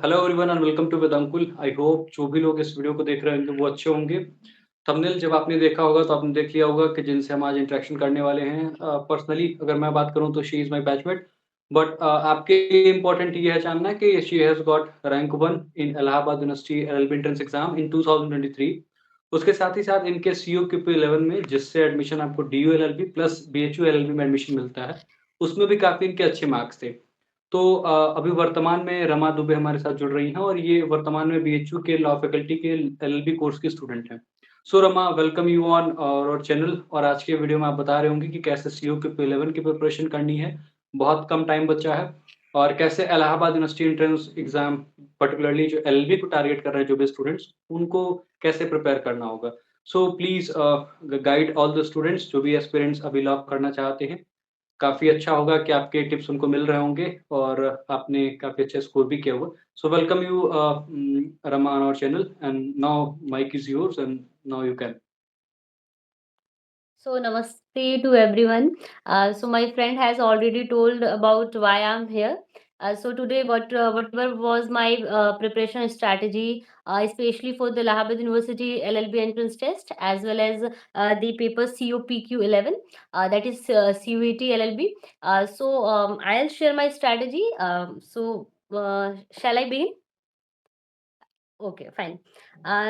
Hello everyone and welcome to Vedankul. I hope जो भी लोग इस वीडियो को देख रहे होंगे वो अच्छे होंगे। थंबनेल जब आपने देखा होगा तो आपने देख लिया होगा कि जिनसे हम आज इंटरेक्शन करने वाले हैं। पर्सनली अगर मैं बात करूं तो she is my batchmate. But आपके लिए इम्पोर्टेंट ये है जानना कि she has got rank 1 in Allahabad university LLB entrance exam in 2023। उसके साथ ही साथ इनके सीयूक्यू 11 में जिससे एडमिशन आपको DU LLB plus BHU LLB में एडमिशन मिलता है, उसमें भी काफ़ी इनके अच्छे मार्क्स थे। तो अभी वर्तमान में रमा दुबे हमारे साथ जुड़ रही हैं और ये वर्तमान में बीएचयू के लॉ फैकल्टी के एलएलबी कोर्स की स्टूडेंट हैं। So Rama, welcome you on our channel. और आज के वीडियो में आप बता रहे होंगे कि कैसे सीयू के 11 की प्रिपरेशन करनी है, बहुत कम टाइम बचा है, और कैसे Allahabad university entrance exam particularly जो एलएलबी को टारगेट कर रहे हैं जो भी स्टूडेंट्स, उनको कैसे प्रिपेयर करना होगा। So please guide all the students जो भी एस्पिरेंट्स अभी लॉ करना चाहते हैं। काफ़ी अच्छा होगा कि आपके टिप्स उनको मिल रहे होंगे और आपने काफ़ी अच्छा स्कोर भी किया होगा। So welcome you Rama on our channel and now mic is yours and now you can. So namaste to everyone. So my friend has already told about why I'm here. So today, whatever was my preparation strategy, especially for the Allahabad University LLB entrance test, as well as the paper COPQ 11, that is CUET LLB. I'll share my strategy. Shall I begin? Okay, fine.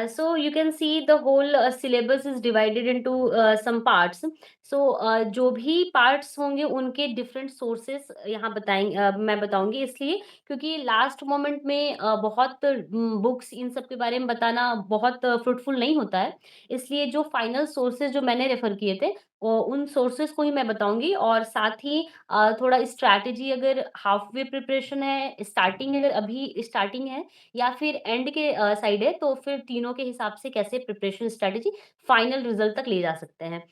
So you can see the whole syllabus is divided into some parts. जो भी parts होंगे उनके different sources यहाँ मैं बताऊंगी इसलिए क्योंकि last moment में बहुत बुक्स इन सब के बारे में बताना बहुत फ्रूटफुल नहीं होता है। इसलिए जो फाइनल सोर्सेज जो मैंने रेफर किए थे उन सोर्सेज को ही मैं बताऊंगी और साथ ही थोड़ा स्ट्रैटेजी अगर हाफ वे प्रिपरेशन है, स्टार्टिंग अगर अभी स्टार्टिंग है या फिर एंड के साइड है तो फिर तीनों के हिसाब से कैसे प्रिपरेशन स्ट्रेटजी फाइनल रिजल्ट तक ले जा सकते हैं।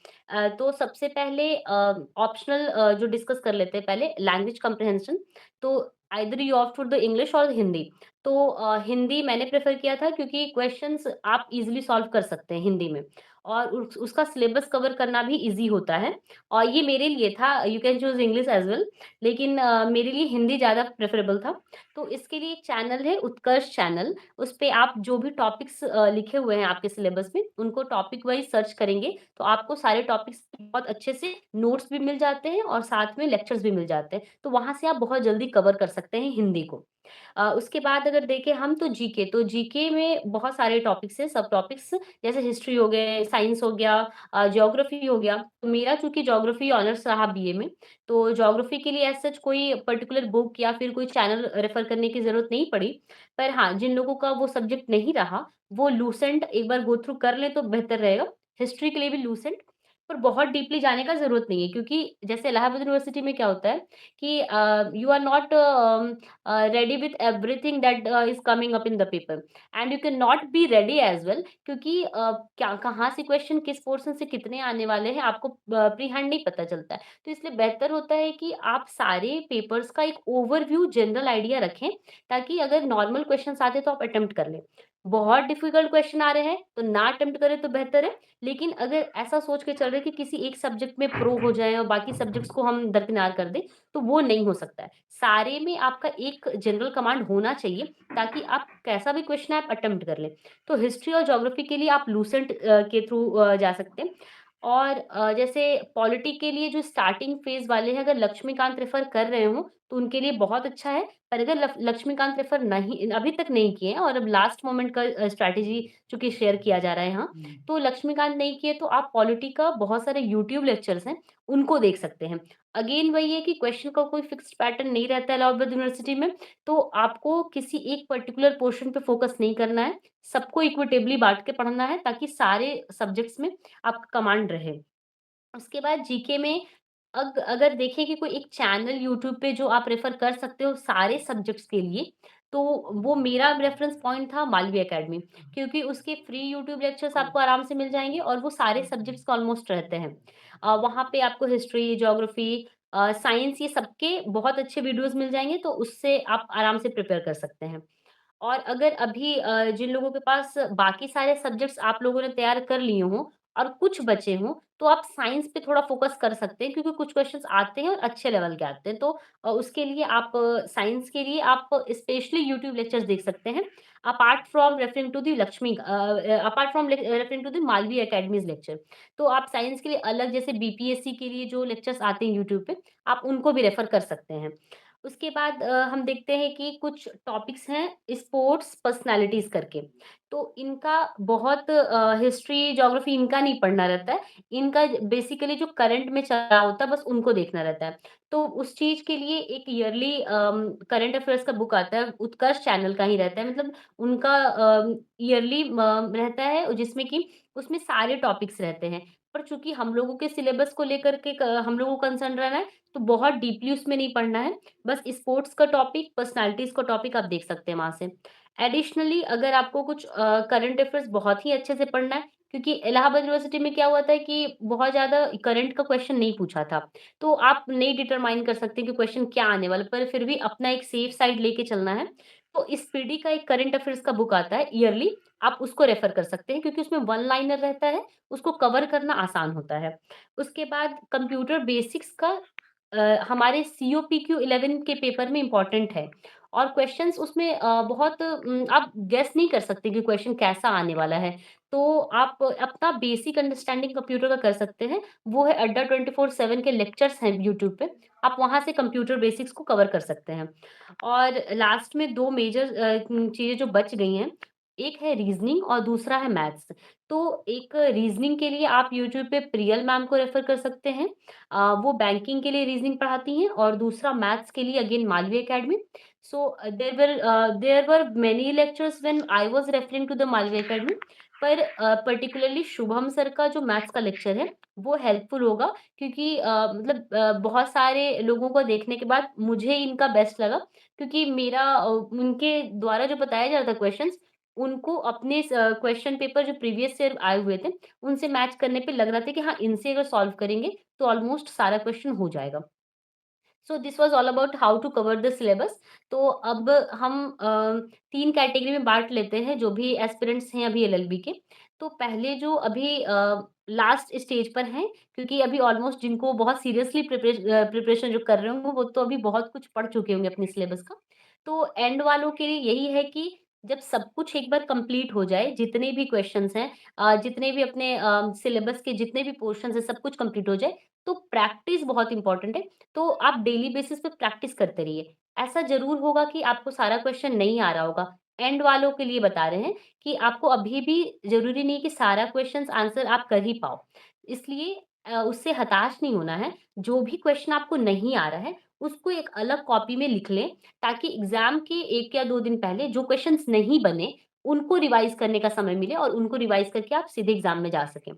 तो सबसे पहले ऑप्शनल जो डिस्कस कर लेते हैं पहले लैंग्वेज कम्प्रिहेंशन। तो either you opt for the English और हिंदी। तो हिंदी मैंने प्रेफर किया था क्योंकि क्वेश्चंस आप इजीली सॉल्व कर सकते हैं हिंदी में और उसका सिलेबस कवर करना भी इजी होता है। और ये मेरे लिए था, you can choose English as well, लेकिन मेरे लिए हिंदी ज़्यादा प्रेफरेबल था। तो इसके लिए एक चैनल है उत्कर्ष चैनल, उसपे आप जो भी टॉपिक्स लिखे हुए हैं आपके सिलेबस में, उनको टॉपिक वाइज़ सर्च करेंगे, तो आपको सारे टॉपिक्स बहुत अच्छे से नोट्स भी मिल जाते हैं और साथ में लेक्चर्स भी मिल जाते हैं। तो वहाँ से आप बहुत जल्दी कवर कर सकते हैं हिंदी को। उसके बाद अगर देखें हम तो जीके, तो जीके में बहुत सारे टॉपिक्स हैं, सब टॉपिक्स जैसे हिस्ट्री हो गए, साइंस हो गया, ज्योग्राफी हो गया। तो मेरा चूँकि ज्योग्राफी ऑनर्स रहा बीए में, तो ज्योग्राफी के लिए एज़ सच कोई पर्टिकुलर बुक या फिर कोई चैनल रेफर करने की ज़रूरत नहीं पड़ी। पर हाँ, जिन लोगों का वो सब्जेक्ट नहीं रहा, वो लूसेंट एक बार गो थ्रू कर लें तो बेहतर रहेगा। हिस्ट्री के लिए भी लूसेंट, पर बहुत डीपली जाने का ज़रूरत नहीं है क्योंकि जैसे इलाहाबाद यूनिवर्सिटी में क्या होता है कि you are not ready with everything that is coming up in the paper and you can not be ready as well क्योंकि क्या कहाँ से क्वेश्चन किस पोर्शन से कितने आने वाले हैं आपको प्री हैंड नहीं पता चलता है। तो इसलिए बेहतर होता है कि आप सारे पेपर्स का एक ओवरव्यू जनरल आइडिया रखें ताकि अगर नॉर्मल क्वेश्चंस आते हैं तो आप अटेम्प्ट कर लें। बहुत डिफिकल्ट क्वेश्चन आ रहे हैं तो ना अटेम्प्ट करें तो बेहतर है। लेकिन अगर ऐसा सोच के चल रहे हैं कि किसी एक सब्जेक्ट में प्रो हो जाएं और बाकी सब्जेक्ट्स को हम दरकिनार कर दें, तो वो नहीं हो सकता है। सारे में आपका एक जनरल कमांड होना चाहिए ताकि आप कैसा भी क्वेश्चन है आप अटेम्प्ट कर लें। तो हिस्ट्री और ज्योग्राफी के लिए आप लूसेंट के थ्रू जा सकते हैं। और जैसे पॉलिटी के लिए जो स्टार्टिंग फेज़ वाले हैं अगर लक्ष्मीकांत रेफ़र कर रहे हों, तो उनके लिए बहुत अच्छा है। पर अगर लक्ष्मीकांत रेफ़र नहीं अभी तक नहीं किए हैं और अब लास्ट मोमेंट का स्ट्रैटेजी चूँकि शेयर किया जा रहा है यहाँ, तो लक्ष्मीकांत नहीं किए तो आप पॉलिटी का बहुत सारे यूट्यूब लेक्चर्स हैं, उनको देख सकते हैं। अगेन वही है कि क्वेश्चन का कोई फिक्स्ड पैटर्न नहीं रहता है इलाहाबाद यूनिवर्सिटी में, तो आपको किसी एक पर्टिकुलर पोर्शन पे फोकस नहीं करना है, सबको इक्विटेबली बाँट के पढ़ना है ताकि सारे सब्जेक्ट्स में आपका कमांड रहे। उसके बाद जीके में अगर देखें कि कोई एक चैनल यूट्यूब पे जो आप रेफ़र कर सकते हो सारे सब्जेक्ट्स के लिए, तो वो मेरा रेफ़रेंस पॉइंट था मालवी अकेडमी क्योंकि उसके फ्री यूट्यूब लेक्चर्स आपको आराम से मिल जाएँगे और वो सारे सब्जेक्ट्स के ऑलमोस्ट रहते हैं। वहाँ पे आपको हिस्ट्री, ज्योग्राफी, साइंस ये सबके बहुत अच्छे वीडियोज़ मिल जाएँगे, तो उससे आप आराम से प्रिपेयर कर सकते हैं। और अगर अभी जिन लोगों के पास बाकी सारे सब्जेक्ट्स आप लोगों ने तैयार कर लिए हों और कुछ बचे हों, तो आप साइंस पे थोड़ा फ़ोकस कर सकते हैं क्योंकि कुछ क्वेश्चन्स आते हैं और अच्छे लेवल के आते हैं। तो उसके लिए आप साइंस के लिए आप स्पेशली यूट्यूब लेक्चर्स देख सकते हैं। Apart from referring to the apart from referring to the Malvi academy's lecture. तो आप साइंस के लिए अलग जैसे बीपीएससी के लिए जो लेक्चर्स आते हैं यूट्यूब पे, आप उनको भी रेफर कर सकते हैं। उसके बाद हम देखते हैं कि कुछ टॉपिक्स हैं स्पोर्ट्स पर्सनैलिटीज़ करके। तो इनका बहुत हिस्ट्री, ज्योग्राफी इनका नहीं पढ़ना रहता है। इनका बेसिकली जो करंट में चल रहा होता है बस उनको देखना रहता है। तो उस चीज़ के लिए एक ईयरली करंट अफेयर्स का बुक आता है, उत्कर्ष चैनल का ही रहता है मतलब उनका ईयरली रहता है जिसमें कि उसमें सारे टॉपिक्स रहते हैं। पर चूँकि हम लोगों के सिलेबस को लेकर के हम लोगों को कंसर्न रहना है, तो बहुत डीपली उसमें नहीं पढ़ना है। बस स्पोर्ट्स का टॉपिक, पर्सनैलिटीज़ का टॉपिक आप देख सकते हैं वहाँ से। एडिशनली अगर आपको कुछ करंट अफेयर्स बहुत ही अच्छे से पढ़ना है, क्योंकि इलाहाबाद यूनिवर्सिटी में क्या हुआ था कि बहुत ज़्यादा करंट का क्वेश्चन नहीं पूछा था। तो आप नहीं डिटरमाइन कर सकते कि क्वेश्चन क्या आने वाला है, पर फिर भी अपना एक सेफ साइड लेके चलना है। तो स्पीडी का एक करंट अफेयर्स का बुक आता है ईयरली, आप उसको रेफर कर सकते हैं क्योंकि उसमें वन लाइनर रहता है, उसको कवर करना आसान होता है। उसके बाद कंप्यूटर बेसिक्स का हमारे सीओपीक्यू 11 के पेपर में इम्पोर्टेंट है और क्वेश्चंस उसमें बहुत आप गेस नहीं कर सकते कि क्वेश्चन कैसा आने वाला है। तो आप अपना बेसिक अंडरस्टैंडिंग कंप्यूटर का कर सकते हैं। वो है अड्डा 24/7 के लेक्चर्स हैं यूट्यूब पे। आप वहाँ से कंप्यूटर बेसिक्स को कवर कर सकते हैं। और लास्ट में 2 मेजर चीज़ें जो बच गई हैं, एक है रीज़निंग और दूसरा है मैथ्स। तो एक रीज़निंग के लिए आप यूट्यूब पे प्रियल मैम को रेफ़र कर सकते हैं। वो बैंकिंग के लिए रीज़निंग पढ़ाती हैं और दूसरा मैथ्स के लिए again Malvi academy. So there were many lectures when I was referring to the Malvi academy पर पर्टिकुलरली शुभम सर का जो मैथ्स का लेक्चर है, वो हेल्पफुल होगा क्योंकि मतलब बहुत सारे लोगों को देखने के बाद मुझे इनका बेस्ट लगा क्योंकि मेरा उनके द्वारा जो बताया जा रहा था क्वेश्चंस, उनको अपने क्वेश्चन पेपर जो प्रीवियस ईयर आए हुए थे, उनसे मैच करने पे लग रहा था कि हाँ, इनसे अगर सॉल्व करेंगे, तो ऑलमोस्ट सारा क्वेश्चन हो जाएगा। So this was all about how to cover the syllabus. तो अब हम 3 कैटेगरी में बाँट लेते हैं, जो भी एस्पिरेंट्स हैं अभी एलएलबी के। तो पहले जो अभी लास्ट स्टेज पर हैं, क्योंकि अभी ऑलमोस्ट जिनको बहुत सीरियसली प्रिपरेशन जो कर रहे होंगे, वो तो अभी बहुत कुछ पढ़ चुके होंगे अपने सिलेबस का। तो एंड वालों के लिए यही है कि जब सब कुछ एक बार कंप्लीट हो जाए, जितने भी क्वेश्चन्स हैं जितने भी अपने सिलेबस के जितने भी पोर्शन्स हैं, सब कुछ कंप्लीट हो जाए, तो प्रैक्टिस बहुत इम्पोर्टेंट है। तो आप डेली बेसिस पे प्रैक्टिस करते रहिए। ऐसा ज़रूर होगा कि आपको सारा क्वेश्चन नहीं आ रहा होगा। एंड वालों के लिए बता रहे हैं कि आपको अभी भी ज़रूरी नहीं है कि सारा क्वेश्चन्स आंसर आप कर ही पाओ। इसलिए उससे हताश नहीं होना है। जो भी क्वेश्चन आपको नहीं आ रहा है, उसको एक अलग कॉपी में लिख लें, ताकि एग्ज़ाम के 1 या 2 दिन पहले जो क्वेश्चन्स नहीं बने, उनको रिवाइज़ करने का समय मिले और उनको रिवाइज़ करके आप सीधे एग्ज़ाम में जा सकें।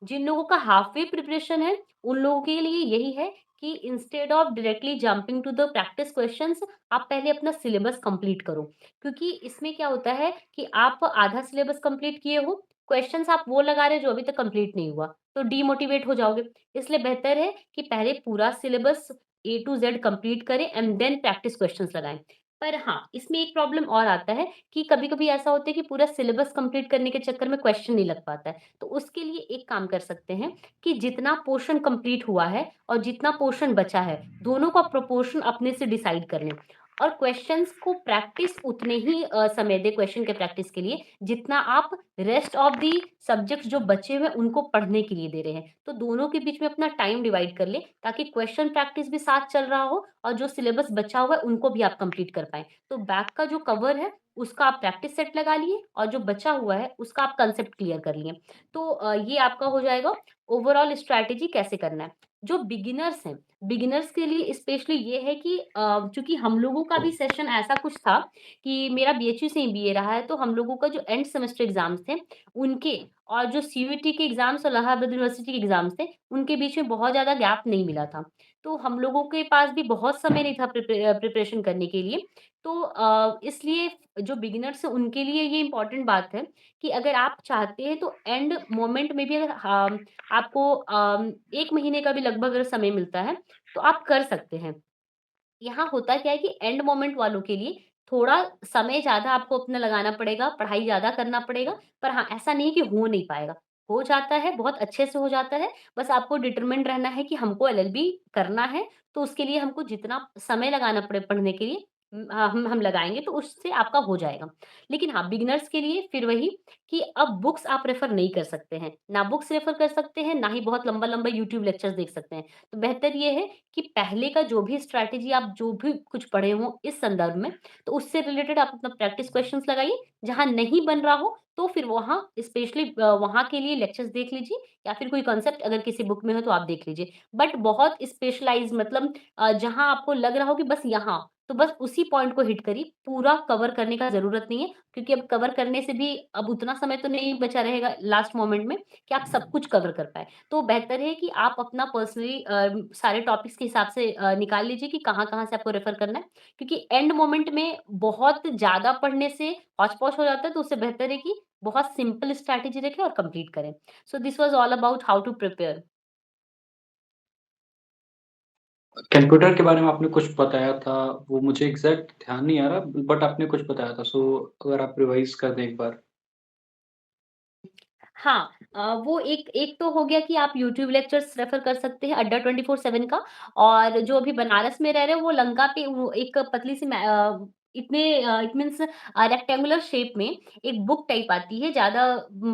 जिन लोगों का हाफ वे प्रिपरेशन है, उन लोगों के लिए यही है कि instead of directly jumping to the practice questions, आप पहले अपना सिलेबस कंप्लीट करो। क्योंकि इसमें क्या होता है कि आप आधा सिलेबस कंप्लीट किए हो, क्वेश्चंस आप वो लगा रहे हो जो अभी तक कंप्लीट नहीं हुआ, तो डीमोटिवेट हो जाओगे। इसलिए बेहतर है कि पहले पूरा syllabus A to Z complete करें एंड देन प्रैक्टिस क्वेश्चंस लगाएँ। पर हाँ, इसमें एक प्रॉब्लम और आता है कि कभी-कभी ऐसा होता है कि पूरा सिलेबस कंप्लीट करने के चक्कर में क्वेश्चन नहीं लग पाता है। तो उसके लिए एक काम कर सकते हैं कि जितना पोर्शन कंप्लीट हुआ है और जितना पोर्शन बचा है, दोनों का प्रोपोर्शन अपने से डिसाइड कर लें। और क्वेश्चंस को प्रैक्टिस उतने ही समय दें क्वेश्चन के प्रैक्टिस के लिए, जितना आप रेस्ट ऑफ दी सब्जेक्ट्स जो बचे हुए हैं, उनको पढ़ने के लिए दे रहे हैं। तो दोनों के बीच में अपना टाइम डिवाइड कर लें, ताकि क्वेश्चन प्रैक्टिस भी साथ चल रहा हो और जो सिलेबस बचा हुआ है, उनको भी आप कंप्लीट कर पाएँ। तो बैक का जो कवर है, उसका आप प्रैक्टिस सेट लगा लिए और जो बचा हुआ है, उसका आप कांसेप्ट क्लियर कर लिए। तो ये आपका हो जाएगा। ओवरऑल स्ट्रैटेजी कैसे करना है। जो बिगिनर्स हैं, बिगिनर्स के लिए स्पेशली ये है कि चूँकि हम लोगों का भी सेशन ऐसा कुछ था कि मेरा बीएचयू से ही बीए रहा है, तो हम लोगों का जो एंड सेमेस्टर एग्ज़ाम्स थे, उनके और जो सीयूईटी के एग्ज़ाम्स और इलाहाबाद यूनिवर्सिटी के एग्ज़ाम्स थे, उनके बीच में बहुत ज़्यादा गैप नहीं मिला था। तो हम लोगों के पास भी बहुत समय नहीं था प्रिपरेशन करने के लिए। तो इसलिए जो बिगिनर्स हैं, उनके लिए ये इम्पोर्टेंट बात है कि अगर आप चाहते हैं तो एंड मोमेंट में भी अगर आपको 1 महीने का भी लगभग अगर समय मिलता है, तो आप कर सकते हैं। यहाँ होता क्या है कि एंड मोमेंट वालों के लिए थोड़ा समय ज़्यादा आपको अपना लगाना पड़ेगा, पढ़ाई ज़्यादा करना पड़ेगा, पर हाँ, ऐसा नहीं है कि हो नहीं पाएगा। हो जाता है, बहुत अच्छे से हो जाता है। बस आपको डिटरमाइंड रहना है कि हमको एलएलबी करना है, तो उसके लिए हमको जितना समय लगाना पड़े पढ़ने के लिए हम लगाएँगे, तो उससे आपका हो जाएगा। लेकिन हाँ, बिगिनर्स के लिए फिर वही कि अब बुक्स आप रेफ़र नहीं कर सकते हैं। ना बुक्स रेफ़र कर सकते हैं, ना ही बहुत लंबा-लंबा यूट्यूब लेक्चर्स देख सकते हैं। तो बेहतर ये है कि पहले का जो भी स्ट्रैटेजी आप जो भी कुछ पढ़े हों इस संदर्भ में, तो उससे रिलेटेड आप अपना प्रैक्टिस क्वेश्चन्स लगाइए। जहाँ नहीं बन रहा हो, तो फिर वहाँ स्पेशली वहाँ के लिए लेक्चर्स देख लीजिए या फिर कोई कॉन्सेप्ट अगर किसी बुक में हो तो आप देख लीजिए। बट बहुत स्पेशलाइज़ मतलब जहाँ आपको लग रहा हो कि बस यहाँ, तो बस उसी पॉइंट को हिट करिए, पूरा कवर करने का ज़रूरत नहीं है क्योंकि अब कवर करने से भी अब उतना समय तो नहीं बचा रहेगा लास्ट मोमेंट में कि आप सब कुछ कवर कर पाएँ। तो बेहतर है कि आप अपना पर्सनली सारे टॉपिक्स के हिसाब से निकाल लीजिए कि कहाँ-कहाँ से आपको रेफर करना है। क्योंकि एंड मोमेंट में बहुत ज़्यादा पढ़ने से हौच-पौच हो जाता है, तो उससे बेहतर है कि बहुत सिंपल स्ट्रैटेजी रखें और कंप्लीट करें। So this was all about how to prepare. Computer के बारे में आपने कुछ बताया था, वो मुझे एग्ज़ैक्ट ध्यान नहीं आ रहा, बट आपने कुछ बताया था, सो अगर आप रिवाइज़ कर दें एक बार। हाँ, वो एक एक तो हो गया कि आप यूट्यूब लेक्चर्स रेफर कर सकते हैं अड्डा 24/7 का और जो अभी बनारस में रह रहे हैं वो लंका पे वो एक पतली see it means rectangular shape में एक बुक टाइप आती है ज़्यादा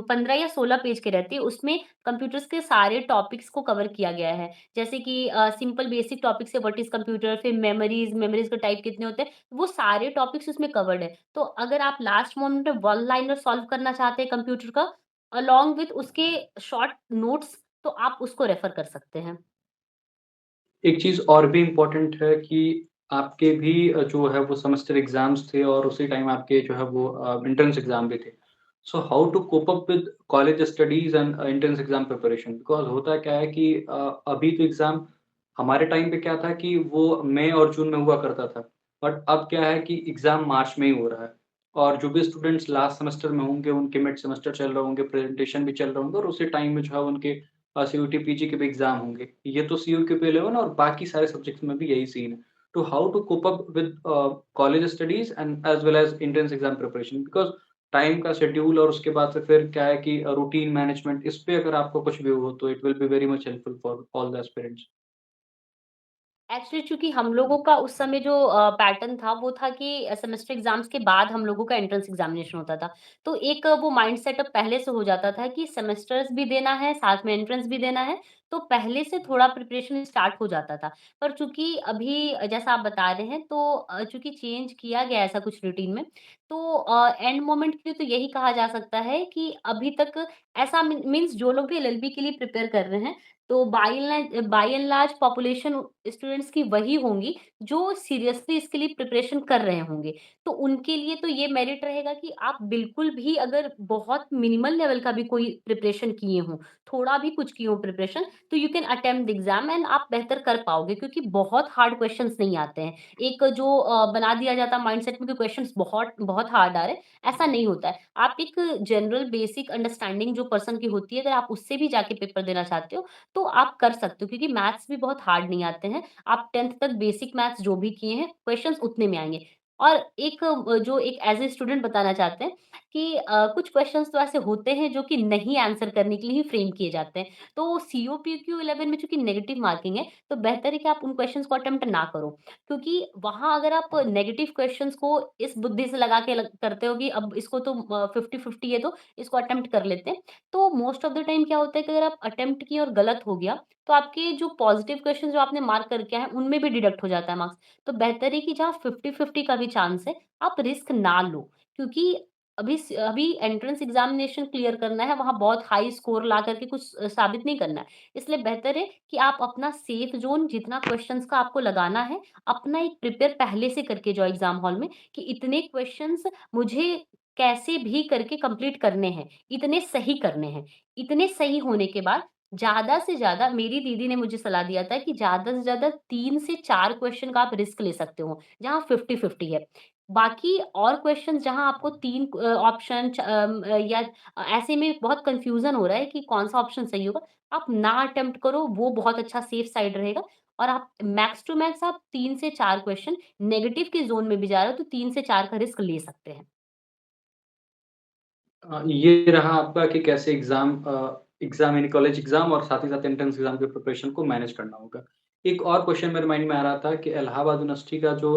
15 या 16 पेज के रहती है। उसमें कंप्यूटर्स के सारे टॉपिक्स को कवर किया गया है। जैसे कि सिंपल बेसिक टॉपिक्स है व्हाट इज़ कंप्यूटर फिर मेमोरीज़ के टाइप कितने होते हैं, वो सारे टॉपिक्स उसमें कवर्ड है। तो अगर आप लास्ट मोमेंट में वन लाइनर सॉल्व करना चाहते हैं कंप्यूटर का अलोंग विथ उसके शॉर्ट नोट्स तो आप उसको रेफर कर सकते हैं। एक चीज़ और भी इम्पोर्टेंट है कि आपके भी जो है वो सेमेस्टर एग्ज़ाम्स थे और उसी टाइम आपके जो है वो एंट्रेंस एग्ज़ाम भी थे। So how to cope up with college studies and entrance exam preparation? Because होता क्या है कि अभी तो एग्ज़ाम हमारे टाइम पे क्या था कि वो मई और जून में हुआ करता था। बट अब क्या है कि एग्ज़ाम मार्च में ही हो रहा है और जो भी स्टूडेंट्स लास्ट सेमेस्टर में होंगे, उनके मिड सेमेस्टर चल रहे होंगे, प्रेज़ेंटेशन भी चल रहे होंगे और उसी टाइम में जो है उनके सीयूटी, पीजी के भी एग्ज़ाम होंगे। ये तो सीयूके 11 और बाकी सारे सब्जेक्ट्स में भी यही सीन है। तो how to cope up with college studies and as well as entrance exam preparation? Because time का शेड्यूल और उसके बाद से फिर क्या है कि रूटीन मैनेजमेंट इस पे अगर आपको कुछ भी हो तो it will be very much helpful for all the aspirants. Actually चूँकि हम लोगों का उस समय जो पैटर्न था वो था कि सेमेस्टर एग्ज़ाम्स के बाद हम लोगों का एंट्रेंस एग्ज़ामिनेशन होता था। तो एक वो माइंड सेटअप पहले से हो जाता था कि सेमेस्टर्स भी देना है, साथ में एंट्रेंस भी देना है, तो पहले से थोड़ा प्रिपरेशन स्टार्ट हो जाता था। पर चूँकि अभी जैसा आप बता रहे हैं तो चूँकि चेंज किया गया है ऐसा कुछ रूटीन में, तो एंड मोमेंट के लिए तो यही कहा जा सकता है कि अभी तक ऐसा मीन्स जो लोग भी एलएलबी के लिए प्रिपेयर कर रहे हैं, तो by and large population students की वही होंगी, जो सीरियसली इसके लिए प्रिपरेशन कर रहे होंगे। तो उनके लिए तो ये मेरिट रहेगा कि आप बिल्कुल भी अगर बहुत मिनिमल लेवल का भी कोई प्रिपरेशन किए हों, थोड़ा भी कुछ किए हों प्रिपरेशन, तो you can attempt the exam and आप बेहतर कर पाओगे क्योंकि बहुत हार्ड क्वेश्चन्स नहीं आते हैं। एक जो बना दिया जाता है माइंडसेट में कि क्वेश्चन्स बहुत बहुत हार्ड आ रहे हैं, ऐसा नहीं होता है। आप एक जनरल बेसिक अंडरस्टैंडिंग जो पर्सन की होती है, अगर आप उससे भी जाके पेपर देना चाहते हो, तो आप कर सकते हो क्योंकि मैथ्स भी बहुत हार्ड नहीं आते हैं। आप 10th तक बेसिक मैथ्स जो भी किए हैं, क्वेश्चंस उतने में आएँगे। और एक जो एक एज़ अ स्टूडेंट बताना चाहते हैं कि कुछ क्वेश्चंस तो ऐसे होते हैं जो कि नहीं आंसर करने के लिए ही फ्रेम किए जाते हैं। तो सीओपीक्यू 11 में चूँकि नेगेटिव मार्किंग है, तो बेहतर है कि आप उन क्वेश्चंस को अटेम्प्ट ना करो। क्योंकि वहाँ अगर आप नेगेटिव क्वेश्चंस को इस बुद्धि से लगा के करते हो कि अब इसको तो 50-50 है तो इसको अटेम्प्ट कर लेते हैं। तो मोस्ट ऑफ द टाइम क्या होता है कि अगर आप अटेम्प्ट किए और गलत हो गया, तो आपके जो पॉज़िटिव क्वेश्चन जो आपने मार्क करके आए हैं, उनमें भी डिडक्ट हो जाता है मार्क्स। तो बेहतर है कि जहाँ 50-50 का भी चांस है, आप रिस्क ना लो। क्योंकि अभी एंट्रेंस एग्ज़ामिनेशन क्लियर करना है, वहाँ बहुत हाई स्कोर ला कर के कुछ साबित नहीं करना है। इसलिए बेहतर है कि आप अपना सेफ ज़ोन जितना क्वेश्चन्स का आपको लगाना है, अपना एक प्रिपेयर पहले से करके जाओ एग्ज़ाम हॉल में कि इतने क्वेश्चन्स मुझे कैसे भी करके कंप्लीट करने हैं, इतने सही करने हैं। इतने सही होने के बाद ज़्यादा से ज़्यादा मेरी दीदी ने मुझे सलाह दिया था कि ज़्यादा से ज़्यादा 3 से 4 क्वेश्चन का आप रिस्क ले सकते हो, जहाँ 50-50 है। बाकी और क्वेश्चन्स जहाँ आपको 3 ऑप्शन या ऐसे में बहुत कन्फ्यूज़न हो रहा है कि कौन-सा ऑप्शन सही होगा, आप ना अटेम्प्ट करो, वो बहुत अच्छा सेफ साइड रहेगा और आप मैक्स टू मैक्स आप 3 से 4 क्वेश्चन नेगेटिव के ज़ोन में भी जा रहे हो, तो 3 से 4 का रिस्क ले सकते हैं। ये रहा आपका कि कैसे एग्ज़ाम यानी कॉलेज एग्ज़ाम और साथ ही साथ एंट्रेंस एग्ज़ाम की प्रिपरेशन को मैनेज करना होगा। एक और क्वेश्चन मेरे माइंड में आ रहा था कि इलाहाबाद यूनिवर्सिटी का जो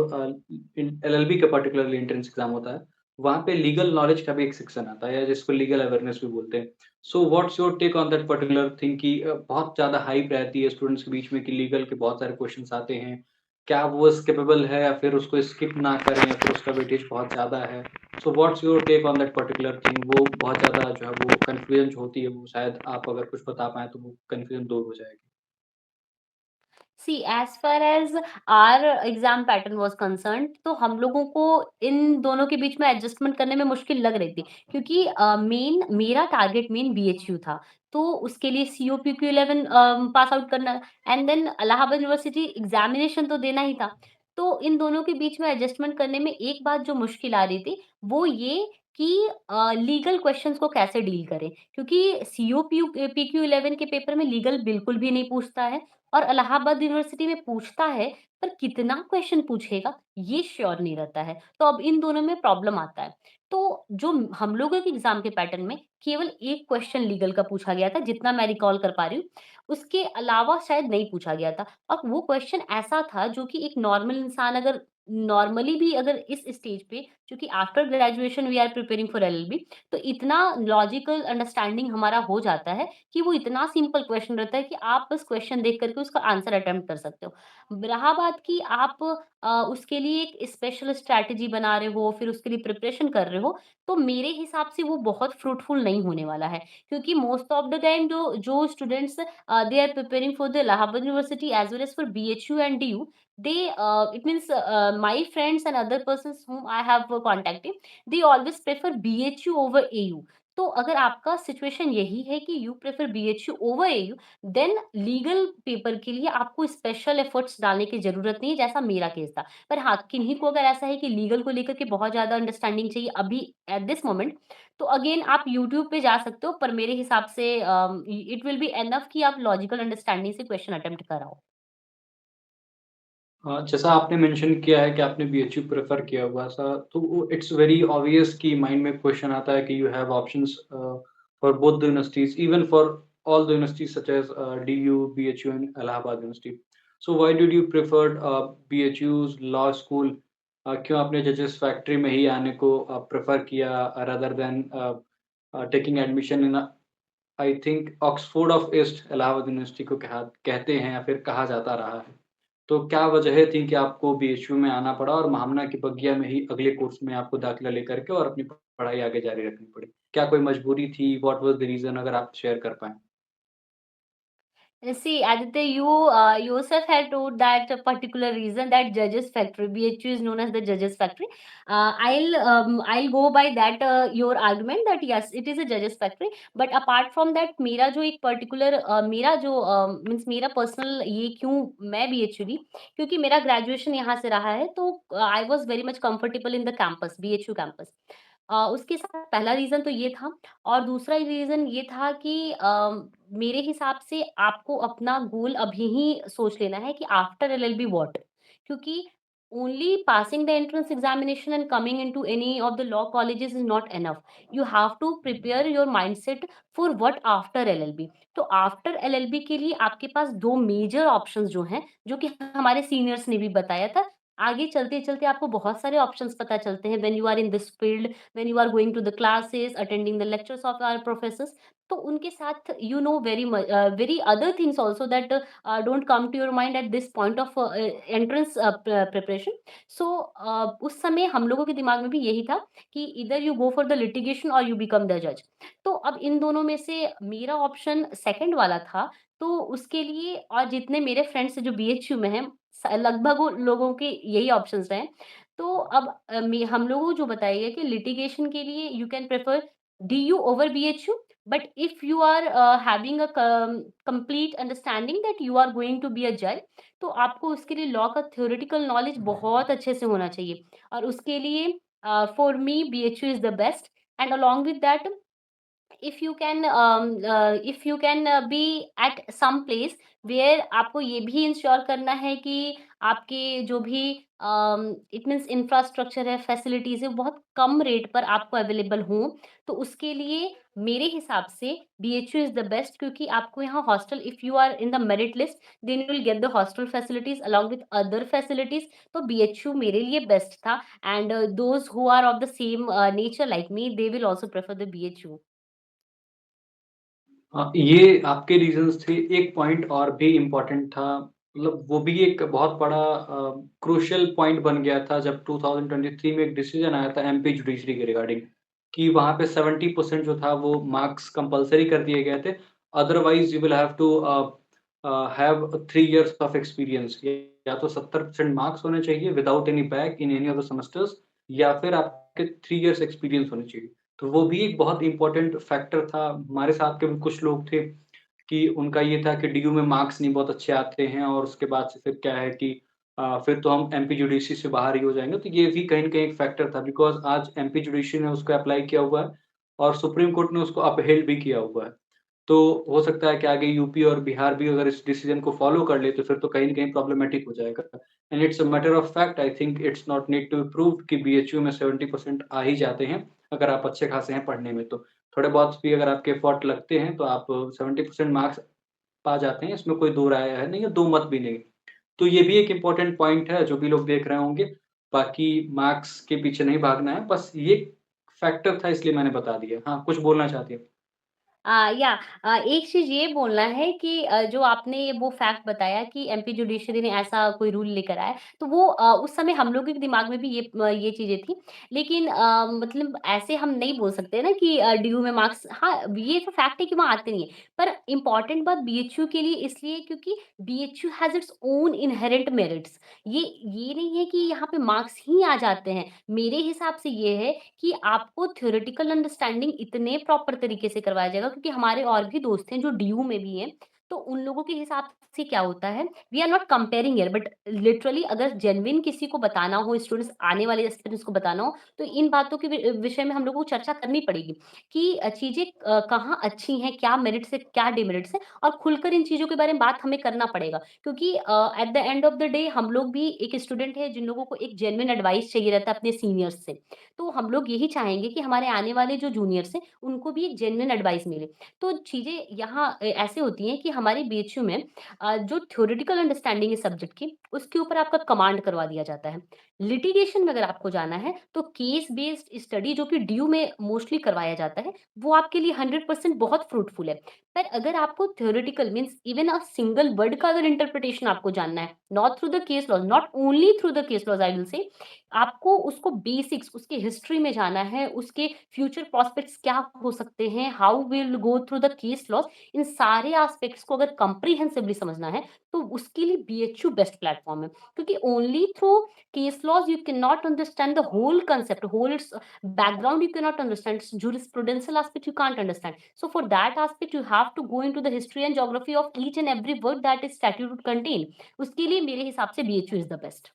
एलएलबी का पर्टिकुलरली एंट्रेंस एग्ज़ाम होता है, वहाँ पे लीगल नॉलेज का भी एक सेक्शन आता है या जिसको लीगल अवेयरनेस भी बोलते हैं। So what's your take on that particular thing कि बहुत ज़्यादा हाइप रहती है स्टूडेंट्स के बीच में कि लीगल के बहुत सारे क्वेश्चन्स आते हैं। क्या वो कैपेबल है या फिर उसको स्किप ना करें या फिर उसका वेटेज बहुत ज़्यादा है? So what's your take on that particular thing वो बहुत ज़्यादा जो है वो कन्फ्यूजन जो होती है वो शायद आप अगर कुछ बता पाएँ तो वो कन्फ्यूजन दूर हो जाएगी। See as far as our exam pattern was concerned, तो हम लोगों को इन दोनों के बीच में एडजस्टमेंट करने में मुश्किल लग रही थी, क्योंकि मेरा टारगेट मेन बीएचयू था। तो उसके लिए सीओपीक्यू 11 पास आउट करना and then Allahabad university examination तो देना ही था। तो इन दोनों के बीच में एडजस्टमेंट करने में एक बात जो मुश्किल आ रही थी, वो ये कि लीगल क्वेश्चन्स को कैसे डील करें? क्योंकि पीक्यू 11 के पेपर में लीगल बिल्कुल भी नहीं पूछता है और इलाहाबाद यूनिवर्सिटी में पूछता है, पर कितना क्वेश्चन पूछेगा, ये श्योर नहीं रहता है। तो अब इन दोनों में प्रॉब्लम आता है। तो जो हम लोगों के एग्ज़ाम के पैटर्न में केवल 1 क्वेश्चन लीगल का पूछा गया था, जितना मैं रिकॉल कर पा रही हूँ। उसके अलावा शायद नहीं पूछा गया था और वो क्वेश्चन ऐसा था जो कि एक नॉर्मल इंसान अगर नॉर्मली भी अगर इस स्टेज पे, क्योंकि after graduation we are preparing for LLB, तो इतना लॉजिकल अंडरस्टैंडिंग हमारा हो जाता है कि वो इतना सिंपल क्वेश्चन रहता है कि आप बस क्वेश्चन देख करके उसका आंसर अटेम्प्ट कर सकते हो। रहा बात कि आप उसके लिए एक स्पेशल स्ट्रैटेजी बना रहे हो, फिर उसके लिए प्रिपरेशन कर रहे हो, तो मेरे हिसाब से वो बहुत फ्रूटफुल नहीं होने वाला है। क्योंकि मोस्ट ऑफ द टाइम जो जो students they are preparing for the Allahabad university as well as for BHU and DU, it means my friends and other persons whom I have contacted, they always prefer BHU over AU. तो अगर आपका situation यही है कि you prefer BHU over AU, then legal paper के लिए आपको special efforts डालने की जरूरत नहीं है, जैसा मेरा केस था। पर हाँ, किन्हीं को अगर ऐसा है कि लीगल को लेकर के बहुत ज्यादा अंडरस्टैंडिंग चाहिए अभी एट दिस मोमेंट, तो अगेन आप यूट्यूब पे जा सकते हो, पर मेरे हिसाब से इट विल बी एनफ कि आप लॉजिकल अंडरस्टैंडिंग से क्वेश्चन अटेम्प्ट कराओ। जैसा आपने मेंशन किया है कि आपने बीएचयू प्रेफ़र किया हुआ था, तो वो इट्स वेरी ऑब्वियस कि माइंड में क्वेश्चन आता है कि you have options for both the universities, even for all the universities such as DU, BHU and Allahabad university. So why did you preferred BHU's law school? क्यों आपने जजेस factory में ही आने को प्रेफ़र किया rather than taking admission in I think Oxford of east Allahabad university को कहते हैं या फिर कहा जाता रहा है। तो क्या वजहें थी कि आपको बीएचयू में आना पड़ा और महामना की बगिया में ही अगले कोर्स में आपको दाखिला लेकर के और अपनी पढ़ाई आगे जारी रखनी पड़ी? क्या कोई मजबूरी थी? व्हाट वाज़ द रीज़न अगर आप शेयर कर पाएँ? See, Aditya, you yourself had told that a particular reason that judges factory, BHU is known as the judges factory. I'll go by that your argument that yes, it is a judges factory. But apart from that, मेरा जो एक particular मेरा जो means मेरा personal ये क्यों मैं BHU ली, क्योंकि मेरा graduation यहाँ से रहा है, तो I was very much comfortable in the campus, BHU campus. उसके साथ पहला रीज़न तो ये था और दूसरा रीज़न ये था कि मेरे हिसाब से आपको अपना गोल अभी ही सोच लेना है कि आफ्टर एलएलबी व्हाट? क्योंकि only passing the entrance examination and coming into any of the law colleges is not enough. You have to prepare your mindset for what after LLB. तो आफ्टर एलएलबी के लिए आपके पास 2 major options जो हैं, जो कि हमारे सीनियर्स ने भी बताया था। आगे चलते-चलते आपको बहुत सारे ऑप्शंस पता चलते हैं when you are in this field, when you are going to the classes, attending the lectures of our professors, तो उनके साथ you know very other things also that don't come to your mind at this point of entrance preparation. So उस समय हम लोगों के दिमाग में भी यही था कि either you go for the litigation or you become the judge. तो अब इन दोनों में से मेरा ऑप्शन सेकंड वाला था, तो उसके लिए और जितने मेरे फ्रेंड्स जो बीएचयू में हैं, लगभग वो लोगों के यही ऑप्शंस रहे। तो अब हम लोगों को जो बताया गया कि लिटिगेशन के लिए you can prefer DU over BHU, but if you are having a complete understanding that you are going to be a जज, तो आपको उसके लिए लॉ का थ्योरेटिकल नॉलेज बहुत अच्छे से होना चाहिए और उसके लिए for me BHU is the best and along with that if you can be at some place where आपको ये भी इंश्योर करना है कि आपके जो भी इट मीन्स इंफ्रास्ट्रक्चर है, फैसिलिटीज है, बहुत कम रेट पर आपको अवेलेबल हों, तो उसके लिए मेरे हिसाब से बीएचयू इज द बेस्ट, क्योंकि आपको यहाँ hostel, if you are in the merit list, then you will get the hostel facilities along with other facilities. तो बीएचयू मेरे लिए बेस्ट था, and those who are of the same nature like me, they will also prefer the BHU. ये आपके reasons थे। एक point और भी इम्पोर्टेंट था, मतलब वो भी एक बहुत बड़ा क्रूशियल पॉइंट बन गया था जब 2023 में एक डिसीज़न आया था एमपी जुडिशरी के रिगार्डिंग, कि वहाँ पे 70% जो था वो मार्क्स कंपल्सरी कर दिए गए थे। Otherwise you will have to have 3 years of experience. या तो 70% मार्क्स होने चाहिए without any back in any of the semesters, या फिर आपके 3 इयर्स एक्सपीरियंस होने चाहिए। तो वो भी एक बहुत इम्पोर्टेंट फैक्टर था। हमारे साथ के भी कुछ लोग थे कि उनका ये था कि डीयू में मार्क्स नहीं बहुत अच्छे आते हैं और उसके बाद से फिर क्या है कि फिर तो हम एमपी जुडिशरी से बाहर ही हो जाएँगे। तो ये भी कहीं न कहीं एक फैक्टर था, बिकॉज़ आज एमपी जुडिशरी ने उसको अप्लाई किया हुआ है और सुप्रीम कोर्ट ने उसको अपहेल्ड भी किया हुआ है। तो हो सकता है कि आगे यूपी और बिहार भी अगर इस डिसीज़न को फ़ॉलो कर ले, तो फिर तो कहीं न कहीं प्रॉब्लमैटिक हो जाएगा। And it's a matter of fact, I think it's not need to be proved कि बीएचयू में 70% आ ही जाते हैं, अगर आप अच्छे खासे हैं पढ़ने में तो। थोड़े बहुत भी अगर आपके एफर्ट लगते हैं, तो आप 70% मार्क्स पा जाते हैं, इसमें कोई दो राय है नहीं है, दो मत भी नहीं। तो ये भी एक इम्पोर्टेंट पॉइंट है, जो भी लोग देख रहे होंगे। बाकी मार्क्स के पीछे नहीं भागना है, बस ये फैक्टर था इसलिए मैंने बता दिया। हाँ, कुछ बोलना चाहती हैं? या एक चीज़ ये बोलना है कि जो आपने ये वो फैक्ट बताया कि एमपी जुडिशरी ने ऐसा कोई रूल लेकर आया, तो वो उस समय हम लोगों के दिमाग में भी ये चीज़ें थी। लेकिन मतलब ऐसे हम नहीं बोल सकते ना कि डीयू में मार्क्स, हाँ, ये तो फैक्ट है कि वहाँ आते नहीं है। पर इम्पोर्टेंट बात बीएचयू के लिए इसलिए क्योंकि BHU has its own inherent merits. ये नहीं है कि यहाँ पे मार्क्स ही आ जाते हैं। मेरे हिसाब से ये है कि आपको थ्योरेटिकल अंडरस्टैंडिंग इतने प्रॉपर तरीके से करवाया जाएगा, क्योंकि हमारे और भी दोस्त हैं जो डीयू में भी हैं, तो उन लोगों के हिसाब से क्या होता है, we are not comparing here, but literally अगर जेन्युइन किसी को बताना हो, स्टूडेंट्स आने वाले एस्पिरेंट्स को बताना हो, तो इन बातों के विषय में हम लोगों को चर्चा करनी पड़ेगी कि चीज़ें कहाँ अच्छी हैं, क्या मेरिट्स है, क्या डिमेरिट्स है, और खुलकर इन चीज़ों के बारे में बात हमें करना पड़ेगा। क्योंकि at the end of the day हम लोग भी एक स्टूडेंट है जिन लोगों को एक जेन्युइन एडवाइस चाहिए रहता है अपने सीनियर्स से। तो हम लोग यही चाहेंगे कि हमारे आने वाले जो जूनियर्स हैं, उनको भी एक जेन्युइन एडवाइस मिले। तो चीज़ें यहाँ ऐसे होती हैं कि हमारी बीएचयू में जो थ्योरेटिकल अंडरस्टैंडिंग है सब्जेक्ट की, उसके ऊपर आपका कमांड करवा दिया जाता है। लिटिगेशन में अगर आपको जाना है, तो केस बेस्ड स्टडी जो कि ड्यू में मोस्टली करवाया जाता है, वो आपके लिए 100% बहुत फ्रूटफुल है। पर अगर आपको theoretical means even a single word का अगर इंटरप्रिटेशन आपको जानना है, not through the case laws, not only through the case laws I will say, आपको उसको बेसिक्स, उसके हिस्ट्री में जाना है, उसके फ्यूचर प्रॉस्पेक्ट्स क्या हो सकते हैं, how will go through the case laws, इन सारे एस्पेक्ट्स को अगर कॉम्प्रिहेंसिवली समझना है, तो उसके लिए बीएचयू बेस्ट प्लेटफ़ॉर्म है। क्योंकि only through case laws you can not understand the whole concept, whole its background you can not understand, jurisprudential aspect you can't understand. So for that aspect you have to go into the history and geography of each and every word that is statute would contain. उसके लिए मेरे हिसाब से BHU is the best.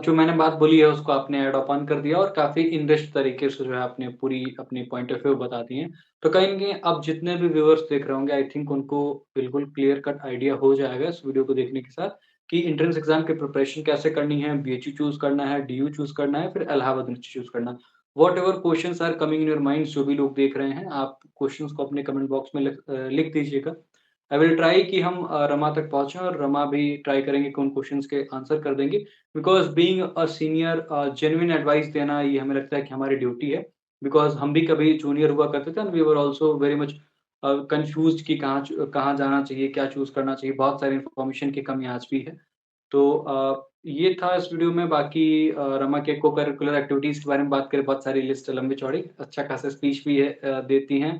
जो मैंने बात बोली है उसको आपने ऐड ऑन कर दिया और काफ़ी इन डेप्थ तरीके से जो है आपने पूरी अपनी पॉइंट ऑफ व्यू बता दिए हैं। तो कहीं न कहीं अब जितने भी व्यूअर्स देख रहे होंगे, आई थिंक उनको बिल्कुल क्लियर कट आइडिया हो जाएगा इस वीडियो को देखने के साथ कि एंट्रेंस एग्ज़ाम की प्रिपरेशन कैसे करनी है, बीएचयू चूज़ करना है, डीयू चूज़ करना है, फिर इलाहाबाद यूनिवर्सिटी चूज़ करना है। Whatever questions are coming in your minds, जो भी लोग देख रहे हैं, आप क्वेश्चन्स को अपने कमेंट बॉक्स में लिख दीजिएगा। आई विल ट्राई कि हम रमा तक पहुँचे और रमा भी ट्राई करेंगे कि उन क्वेश्चन्स के आंसर कर देंगे। Because being a senior genuine advice देना ये हमें लगता है कि हमारी ड्यूटी है। बिकॉज़ हम भी कभी जूनियर हुआ करते थे and we were also very much confused कि कहाँ जाना चाहिए, क्या चूज़ करना चाहिए, बहुत सारी इन्फॉर्मेशन की कमी आज भी है। तो ये था इस वीडियो में। बाकी रमा के को-करिकुलर एक्टिविटीज़ के बारे में बात करें, बहुत सारी लिस्ट है लंबी-चौड़ी, अच्छा खासा स्पीच भी है देती हैं।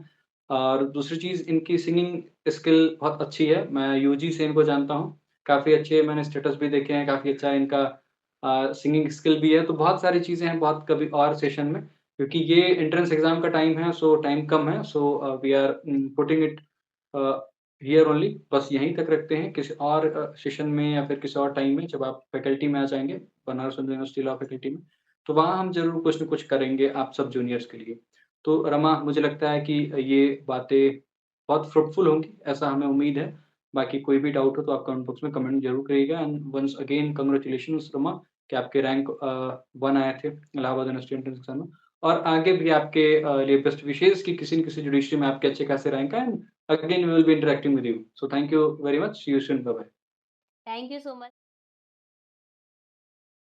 और दूसरी चीज़, इनकी सिंगिंग स्किल बहुत अच्छी है, मैं यूजी से इनको जानता हूँ, काफ़ी अच्छे मैंने स्टेटस भी देखे हैं, काफ़ी अच्छा इनका सिंगिंग स्किल भी है, तो बहुत सारी चीज़ें हैं, बहुत कभी और सेशन में, क्योंकि ये एंट्रेंस एग्ज़ाम का टाइम है, सो टाइम कम है, so we are putting it a, here only, बस यहीं तक रखते हैं। किसी और सेशन में या फिर किसी और टाइम में जब आप फैकल्टी में आ जाएँगे, Banaras Hindu university law faculty में, तो वहाँ हम ज़रूर कुछ न कुछ करेंगे आप सब जूनियर्स के लिए। तो रमा मुझे लगता है कि ये बातें बहुत फ्रूटफुल होंगी, ऐसा हमें उम्मीद है। बाकी कोई भी डाउट हो तो आप कमेंट बॉक्स में कमेंट ज़रूर करिएगा and once again congratulations Rama कि आपके रैंक 1 आए थे इलाहाबाद यूनिवर्सिटी एंट्रेंस एग्ज़ाम में और आगे भी आपके लिए बेस्ट विशेज़ कि किसी न किसी जुडिशरी में आपके अच्छे खासे रैंक आएँ and again we will be interacting with you. So thank you very much. See you soon. Bye bye. Thank you so much.